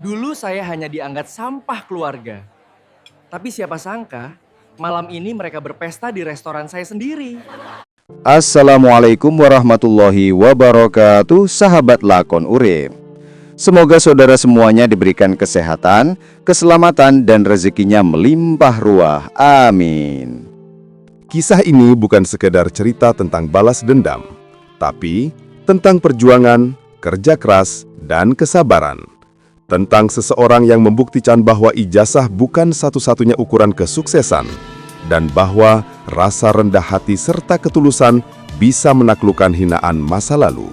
Dulu saya hanya dianggap sampah keluarga. Tapi siapa sangka, malam ini mereka berpesta di restoran saya sendiri. Assalamualaikum warahmatullahi wabarakatuh, sahabat lakon urip. Semoga saudara semuanya diberikan kesehatan, keselamatan, dan rezekinya melimpah ruah. Amin. Kisah ini bukan sekedar cerita tentang balas dendam, tapi tentang perjuangan, kerja keras, dan kesabaran. Tentang seseorang yang membuktikan bahwa ijazah bukan satu-satunya ukuran kesuksesan, dan bahwa rasa rendah hati serta ketulusan bisa menaklukkan hinaan masa lalu.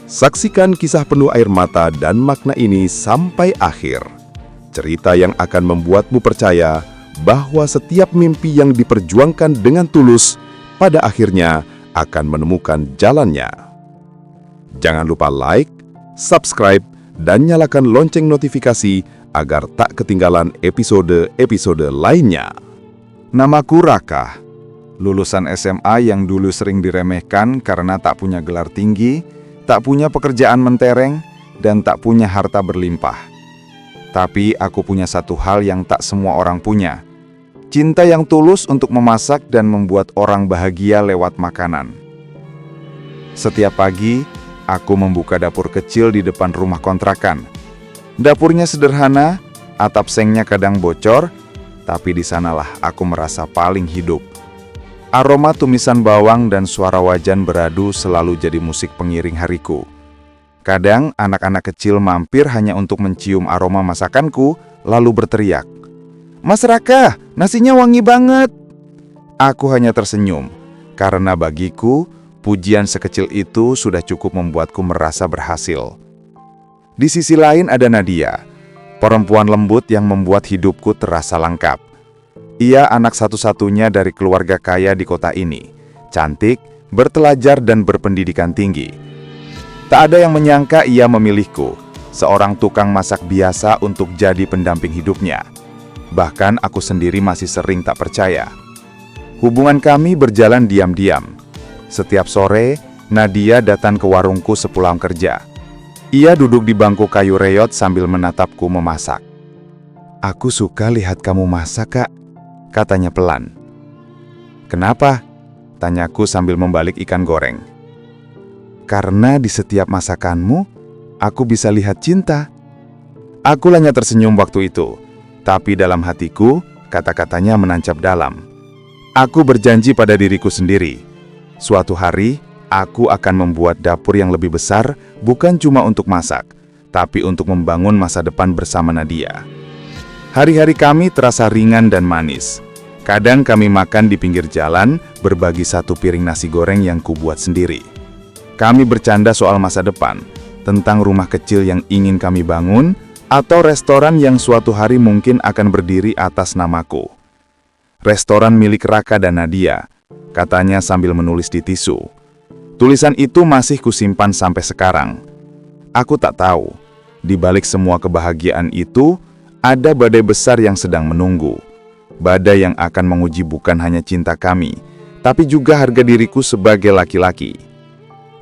Saksikan kisah penuh air mata dan makna ini sampai akhir. Cerita yang akan membuatmu percaya bahwa setiap mimpi yang diperjuangkan dengan tulus pada akhirnya akan menemukan jalannya. Jangan lupa like, subscribe, dan nyalakan lonceng notifikasi agar tak ketinggalan episode-episode lainnya. Namaku Raka, lulusan SMA yang dulu sering diremehkan karena tak punya gelar tinggi, tak punya pekerjaan mentereng, dan tak punya harta berlimpah. Tapi aku punya satu hal yang tak semua orang punya. Cinta yang tulus untuk memasak dan membuat orang bahagia lewat makanan. Setiap pagi, aku membuka dapur kecil di depan rumah kontrakan. Dapurnya sederhana, atap sengnya kadang bocor, tapi di sanalah aku merasa paling hidup. Aroma tumisan bawang dan suara wajan beradu selalu jadi musik pengiring hariku. Kadang anak-anak kecil mampir hanya untuk mencium aroma masakanku, lalu berteriak, "Mas Raka, nasinya wangi banget!" Aku hanya tersenyum, karena bagiku, pujian sekecil itu sudah cukup membuatku merasa berhasil. Di sisi lain ada Nadia, perempuan lembut yang membuat hidupku terasa lengkap. Ia anak satu-satunya dari keluarga kaya di kota ini, cantik, bertelajar dan berpendidikan tinggi. Tak ada yang menyangka ia memilihku, seorang tukang masak biasa untuk jadi pendamping hidupnya. Bahkan aku sendiri masih sering tak percaya. Hubungan kami berjalan diam-diam. Setiap sore, Nadia datang ke warungku sepulang kerja. Ia duduk di bangku kayu reot sambil menatapku memasak. "Aku suka lihat kamu masak, Kak," katanya pelan. "Kenapa?" tanyaku sambil membalik ikan goreng. "Karena di setiap masakanmu, aku bisa lihat cinta." Aku hanya tersenyum waktu itu, tapi dalam hatiku, kata-katanya menancap dalam. Aku berjanji pada diriku sendiri. Suatu hari, aku akan membuat dapur yang lebih besar, bukan cuma untuk masak, tapi untuk membangun masa depan bersama Nadia. Hari-hari kami terasa ringan dan manis. Kadang kami makan di pinggir jalan, berbagi satu piring nasi goreng yang kubuat sendiri. Kami bercanda soal masa depan, tentang rumah kecil yang ingin kami bangun, atau restoran yang suatu hari mungkin akan berdiri atas namaku. Restoran milik Raka dan Nadia, katanya sambil menulis di tisu. Tulisan itu masih kusimpan sampai sekarang. Aku tak tahu, di balik semua kebahagiaan itu, ada badai besar yang sedang menunggu. Badai yang akan menguji bukan hanya cinta kami, tapi juga harga diriku sebagai laki-laki.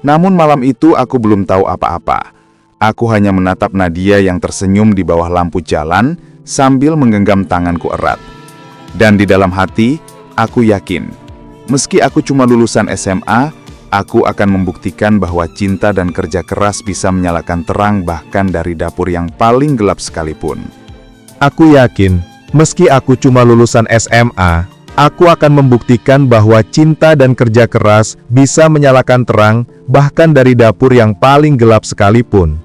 Namun malam itu aku belum tahu apa-apa. Aku hanya menatap Nadia yang tersenyum di bawah lampu jalan sambil menggenggam tanganku erat. Dan di dalam hati, aku yakin, meski aku cuma lulusan SMA, aku akan membuktikan bahwa cinta dan kerja keras bisa menyalakan terang bahkan dari dapur yang paling gelap sekalipun. Aku yakin, meski aku cuma lulusan SMA, aku akan membuktikan bahwa cinta dan kerja keras bisa menyalakan terang bahkan dari dapur yang paling gelap sekalipun.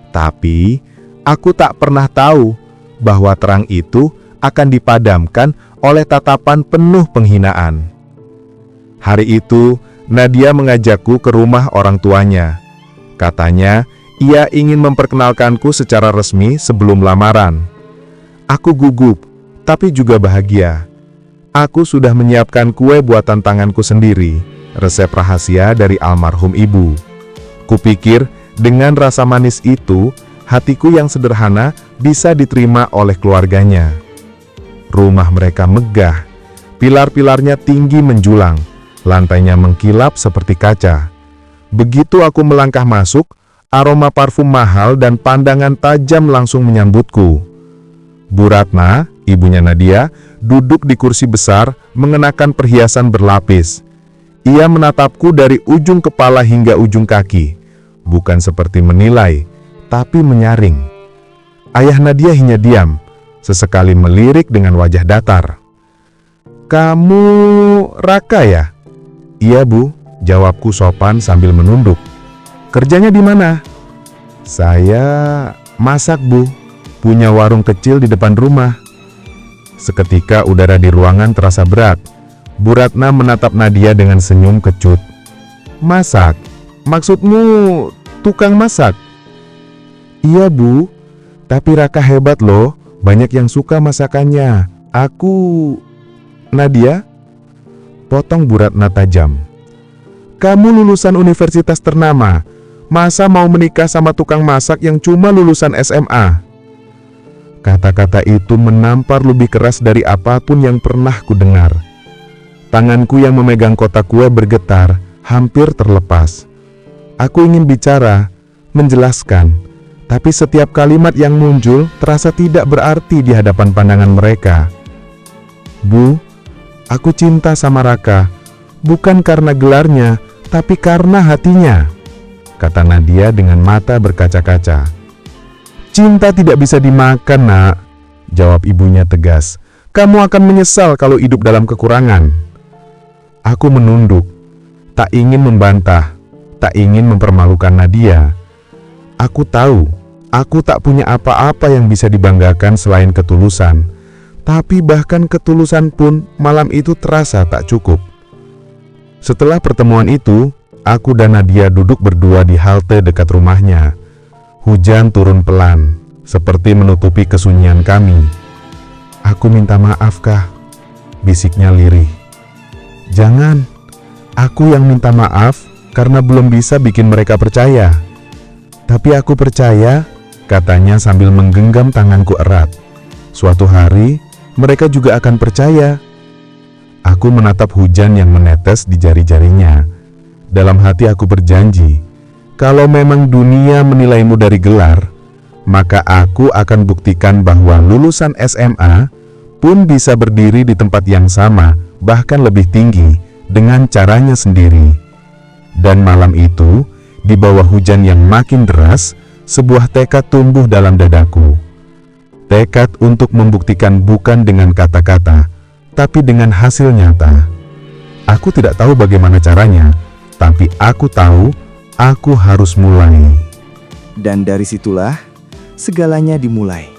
Tapi, aku tak pernah tahu bahwa terang itu akan dipadamkan oleh tatapan penuh penghinaan. Hari itu, Nadia mengajakku ke rumah orang tuanya. Katanya, ia ingin memperkenalkanku secara resmi sebelum lamaran. Aku gugup, tapi juga bahagia. Aku sudah menyiapkan kue buatan tanganku sendiri, resep rahasia dari almarhum ibu. Kupikir, dengan rasa manis itu, hatiku yang sederhana bisa diterima oleh keluarganya. Rumah mereka megah, pilar-pilarnya tinggi menjulang, lantainya mengkilap seperti kaca. Begitu aku melangkah masuk, Aroma parfum mahal dan pandangan tajam langsung menyambutku. Bu Ratna, ibunya Nadia, duduk di kursi besar mengenakan perhiasan berlapis. Ia menatapku dari ujung kepala hingga ujung kaki, bukan seperti menilai, tapi menyaring. Ayah Nadia hanya diam, sesekali melirik dengan wajah datar. "Kamu Raka ya?" "Iya Bu," jawabku sopan sambil menunduk. "Kerjanya di mana?" "Saya masak Bu, punya warung kecil di depan rumah." Seketika udara di ruangan terasa berat. Bu Ratna menatap Nadia dengan senyum kecut. "Masak? Maksudmu tukang masak?" "Iya Bu, tapi Raka hebat loh, banyak yang suka masakannya. Aku..." "Nadia?" potong Bu Ratna tajam. "Kamu lulusan universitas ternama, masa mau menikah sama tukang masak yang cuma lulusan SMA?" Kata-kata itu menampar lebih keras dari apapun yang pernah kudengar. Tanganku yang memegang kotak kue bergetar, hampir terlepas. Aku ingin bicara, menjelaskan, tapi setiap kalimat yang muncul terasa tidak berarti di hadapan pandangan mereka. "Bu, aku cinta sama Raka, bukan karena gelarnya, tapi karena hatinya," kata Nadia dengan mata berkaca-kaca. "Cinta tidak bisa dimakan, Nak," jawab ibunya tegas. "Kamu akan menyesal kalau hidup dalam kekurangan." Aku menunduk, tak ingin membantah, tak ingin mempermalukan Nadia. Aku tahu, aku tak punya apa-apa yang bisa dibanggakan selain ketulusan. Tapi bahkan ketulusan pun malam itu terasa tak cukup. Setelah pertemuan itu, aku dan Nadia duduk berdua di halte dekat rumahnya. Hujan turun pelan, seperti menutupi kesunyian kami. "Aku minta maaf, Kak," bisiknya lirih. "Jangan, aku yang minta maaf karena belum bisa bikin mereka percaya." "Tapi aku percaya," katanya sambil menggenggam tanganku erat. "Suatu hari, mereka juga akan percaya." Aku menatap hujan yang menetes di jari-jarinya. Dalam hati aku berjanji, kalau memang dunia menilaimu dari gelar, maka aku akan buktikan bahwa lulusan SMA pun bisa berdiri di tempat yang sama, bahkan lebih tinggi, dengan caranya sendiri. Dan malam itu, di bawah hujan yang makin deras, sebuah tekad tumbuh dalam dadaku. Tekad untuk membuktikan bukan dengan kata-kata, tapi dengan hasil nyata. Aku tidak tahu bagaimana caranya, tapi aku tahu aku harus mulai. Dan dari situlah, segalanya dimulai.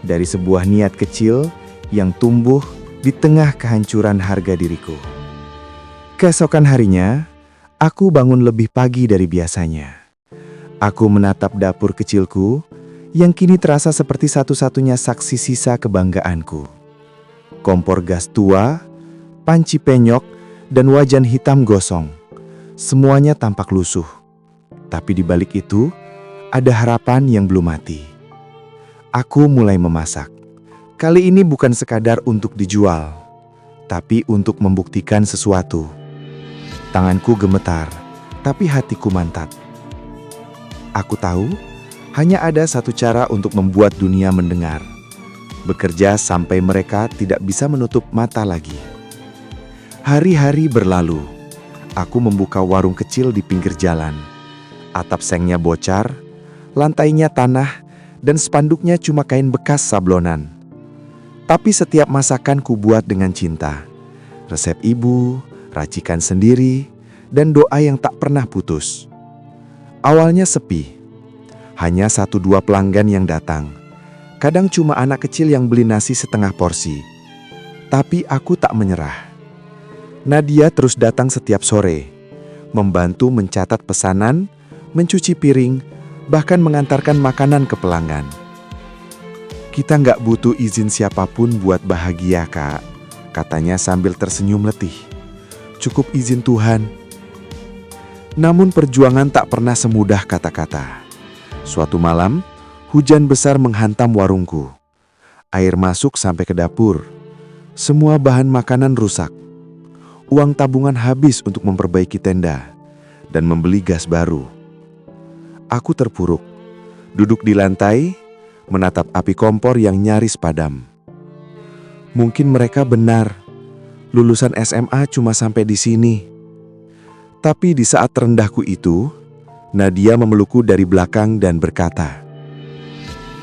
Dari sebuah niat kecil yang tumbuh di tengah kehancuran harga diriku. Keesokan harinya, aku bangun lebih pagi dari biasanya. Aku menatap dapur kecilku, yang kini terasa seperti satu-satunya saksi sisa kebanggaanku. Kompor gas tua, panci penyok, dan wajan hitam gosong. Semuanya tampak lusuh. Tapi di balik itu, ada harapan yang belum mati. Aku mulai memasak. Kali ini bukan sekadar untuk dijual, tapi untuk membuktikan sesuatu. Tanganku gemetar, tapi hatiku mantap. Aku tahu, hanya ada satu cara untuk membuat dunia mendengar. Bekerja sampai mereka tidak bisa menutup mata lagi. Hari-hari berlalu. Aku membuka warung kecil di pinggir jalan. Atap sengnya bocor, lantainya tanah, dan spanduknya cuma kain bekas sablonan. Tapi setiap masakan ku buat dengan cinta. Resep ibu, racikan sendiri, dan doa yang tak pernah putus. Awalnya sepi. Hanya 1-2 pelanggan yang datang. Kadang cuma anak kecil yang beli nasi setengah porsi. Tapi aku tak menyerah. Nadia terus datang setiap sore. Membantu mencatat pesanan, mencuci piring, bahkan mengantarkan makanan ke pelanggan. "Kita nggak butuh izin siapapun buat bahagia, Kak," katanya sambil tersenyum letih. "Cukup izin Tuhan." Namun perjuangan tak pernah semudah kata-kata. Suatu malam, hujan besar menghantam warungku. Air masuk sampai ke dapur. Semua bahan makanan rusak. Uang tabungan habis untuk memperbaiki tenda dan membeli gas baru. Aku terpuruk, duduk di lantai, menatap api kompor yang nyaris padam. Mungkin mereka benar, lulusan SMA cuma sampai di sini. Tapi di saat terendahku itu, Nadia memelukku dari belakang dan berkata,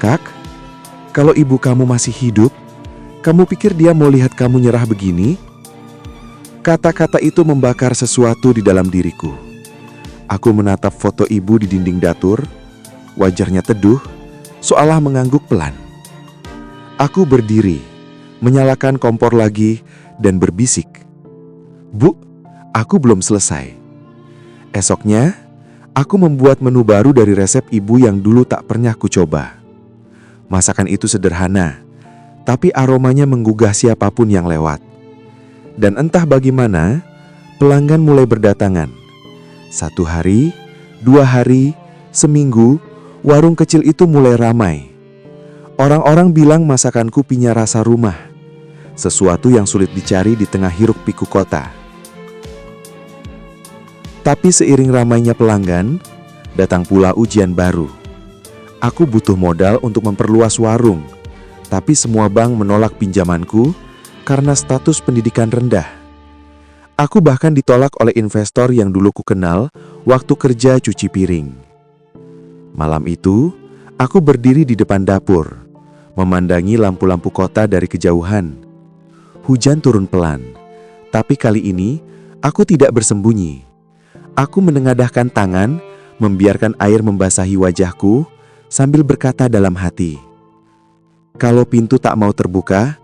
"Kak, kalau ibu kamu masih hidup, kamu pikir dia mau lihat kamu nyerah begini?" Kata-kata itu membakar sesuatu di dalam diriku. Aku menatap foto ibu di dinding dapur, wajahnya teduh, seolah mengangguk pelan. Aku berdiri, menyalakan kompor lagi, dan berbisik, "Bu, aku belum selesai." Esoknya, aku membuat menu baru dari resep ibu yang dulu tak pernah kucoba. Masakan itu sederhana, tapi aromanya menggugah siapapun yang lewat. Dan entah bagaimana, pelanggan mulai berdatangan. 1 hari, 2 hari, seminggu, warung kecil itu mulai ramai. Orang-orang bilang masakanku punya rasa rumah, sesuatu yang sulit dicari di tengah hiruk-pikuk kota. Tapi seiring ramainya pelanggan, datang pula ujian baru. Aku butuh modal untuk memperluas warung, tapi semua bank menolak pinjamanku karena status pendidikan rendah. Aku bahkan ditolak oleh investor yang dulu ku kenal waktu kerja cuci piring. Malam itu, aku berdiri di depan dapur, memandangi lampu-lampu kota dari kejauhan. Hujan turun pelan, tapi kali ini aku tidak bersembunyi. Aku menengadahkan tangan, membiarkan air membasahi wajahku, sambil berkata dalam hati, "Kalau pintu tak mau terbuka,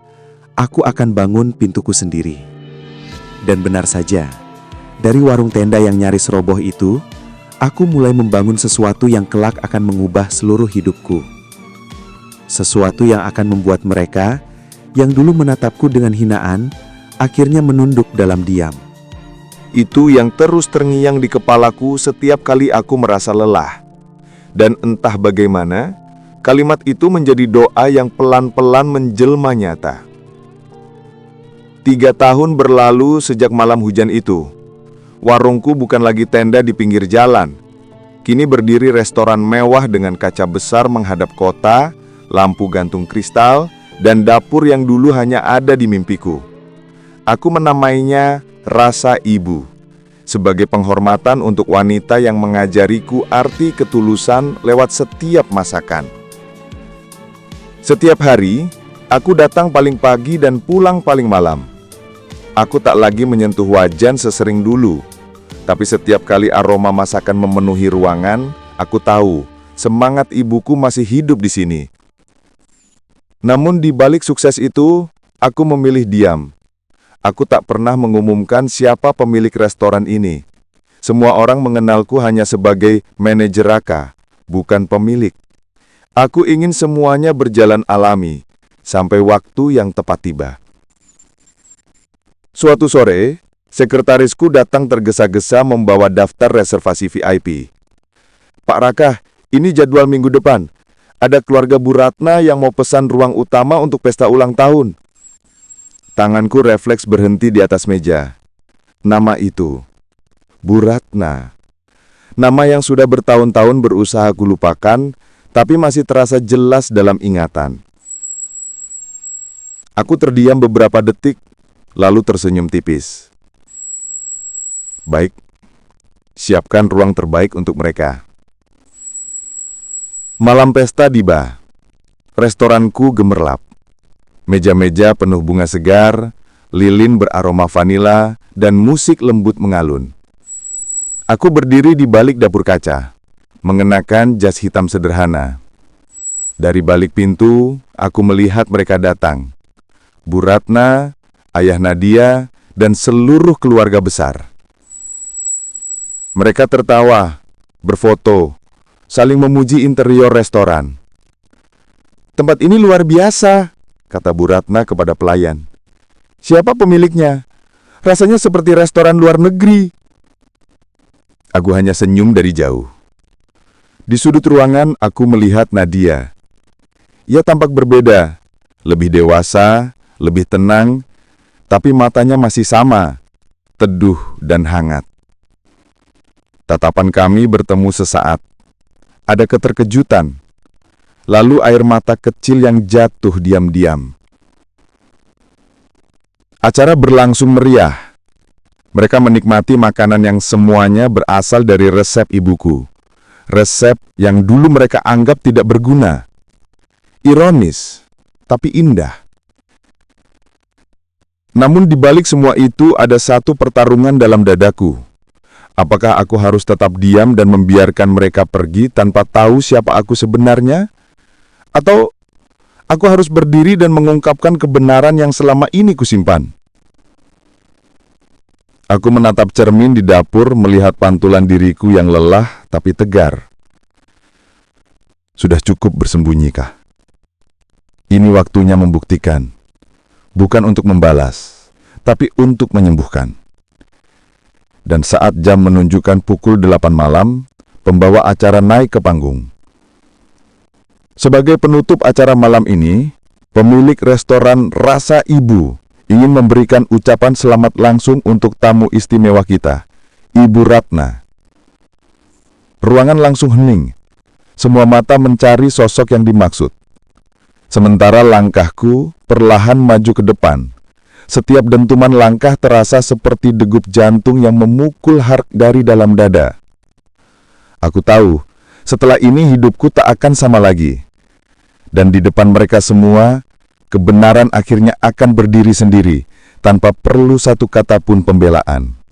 aku akan bangun pintuku sendiri." Dan benar saja, dari warung tenda yang nyaris roboh itu, aku mulai membangun sesuatu yang kelak akan mengubah seluruh hidupku. Sesuatu yang akan membuat mereka, yang dulu menatapku dengan hinaan, akhirnya menunduk dalam diam. Itu yang terus terngiang di kepalaku setiap kali aku merasa lelah. Dan entah bagaimana, kalimat itu menjadi doa yang pelan-pelan menjelma nyata. 3 tahun berlalu sejak malam hujan itu. Warungku bukan lagi tenda di pinggir jalan. Kini berdiri restoran mewah dengan kaca besar menghadap kota, lampu gantung kristal, dan dapur yang dulu hanya ada di mimpiku. Aku menamainya Rasa Ibu, sebagai penghormatan untuk wanita yang mengajariku arti ketulusan lewat setiap masakan. Setiap hari, aku datang paling pagi dan pulang paling malam. Aku tak lagi menyentuh wajan sesering dulu, tapi setiap kali aroma masakan memenuhi ruangan, aku tahu semangat ibuku masih hidup di sini. Namun di balik sukses itu, aku memilih diam. Aku tak pernah mengumumkan siapa pemilik restoran ini. Semua orang mengenalku hanya sebagai manajer Raka, bukan pemilik. Aku ingin semuanya berjalan alami, sampai waktu yang tepat tiba. Suatu sore, sekretarisku datang tergesa-gesa membawa daftar reservasi VIP. "Pak Raka, ini jadwal minggu depan. Ada keluarga Bu Ratna yang mau pesan ruang utama untuk pesta ulang tahun." Tanganku refleks berhenti di atas meja. Nama itu, Bu Ratna. Nama yang sudah bertahun-tahun berusaha kulupakan, tapi masih terasa jelas dalam ingatan. Aku terdiam beberapa detik, lalu tersenyum tipis. Baik, siapkan ruang terbaik untuk mereka. Malam pesta tiba. Restoranku gemerlap. Meja-meja penuh bunga segar, lilin beraroma vanila, dan musik lembut mengalun. Aku berdiri di balik dapur kaca, mengenakan jas hitam sederhana. Dari balik pintu, aku melihat mereka datang. Bu Ratna, Ayah Nadia, dan seluruh keluarga besar. Mereka tertawa, berfoto, saling memuji interior restoran. "Tempat ini luar biasa," kata Bu Ratna kepada pelayan. "Siapa pemiliknya? Rasanya seperti restoran luar negeri." Aku hanya senyum dari jauh. Di sudut ruangan, aku melihat Nadia. Ia tampak berbeda, lebih dewasa, lebih tenang, tapi matanya masih sama, teduh dan hangat. Tatapan kami bertemu sesaat. ada keterkejutan. Lalu air mata kecil yang jatuh diam-diam. Acara berlangsung meriah. Mereka menikmati makanan yang semuanya berasal dari resep ibuku. Resep yang dulu mereka anggap tidak berguna. Ironis, tapi indah. Namun di balik semua itu ada satu pertarungan dalam dadaku. Apakah aku harus tetap diam dan membiarkan mereka pergi tanpa tahu siapa aku sebenarnya? Atau aku harus berdiri dan mengungkapkan kebenaran yang selama ini kusimpan? Aku menatap cermin di dapur melihat pantulan diriku yang lelah tapi tegar. Sudah cukup bersembunyi kah? Ini waktunya membuktikan. Bukan untuk membalas, tapi untuk menyembuhkan. Dan saat jam menunjukkan pukul 8 malam, pembawa acara naik ke panggung. Sebagai penutup acara malam ini, pemilik restoran Rasa Ibu ingin memberikan ucapan selamat langsung untuk tamu istimewa kita, Ibu Ratna. Ruangan langsung hening. Semua mata mencari sosok yang dimaksud. Sementara langkahku perlahan maju ke depan. Setiap dentuman langkah terasa seperti degup jantung yang memukul hark dari dalam dada. Aku tahu, setelah ini hidupku tak akan sama lagi. Dan di depan mereka semua, kebenaran akhirnya akan berdiri sendiri, tanpa perlu satu kata pun pembelaan.